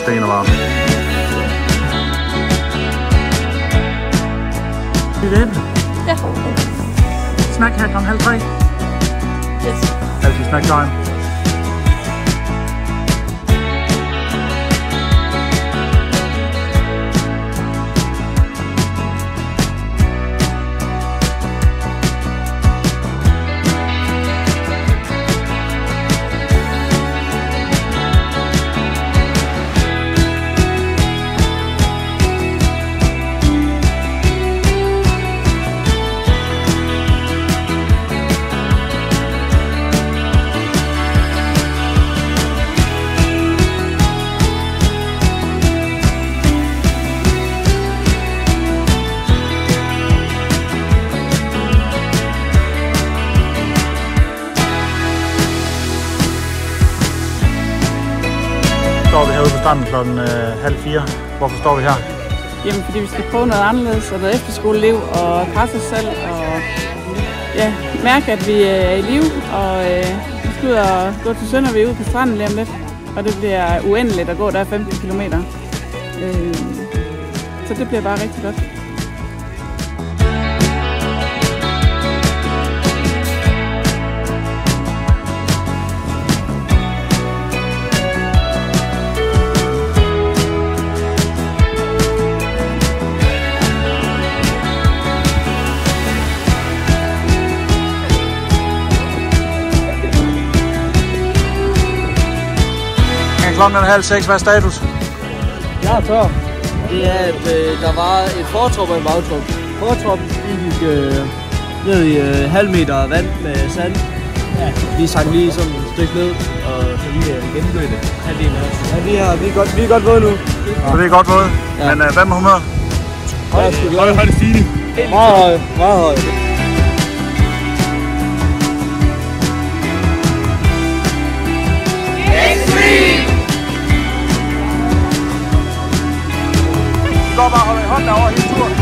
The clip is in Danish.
sten og varme. Vi venter. Ja. Snak her kl. 2:30. Yes. Altid snack time. Står vi herude på stranden klokken 3:30. Hvorfor står vi her? Jamen, fordi vi skal prøve noget anderledes, og noget efterskoleliv, og presse os selv, og ja, mærke, at vi er i live, og vi skal ud og gå til Søndervig ude på stranden lige om lidt, og det bliver uendeligt at gå der 15 kilometer. Så det bliver bare rigtig godt. Klokken er 5:30. Hvad er status? Jeg er tør. Det er, at der var et fortrop og en bagtrop. Fortroppen, vi gik ned i halv meter vand med sand. Ja. Vi sang lige sådan et stykke ned, og så vi gennemblødte halvdelen af os. Ja, vi er godt våde nu. Så det er godt våde. Ja. Men hvad med humør? Høj stigning. Meget høj. Vi går bare og holder i hånden over hele turen.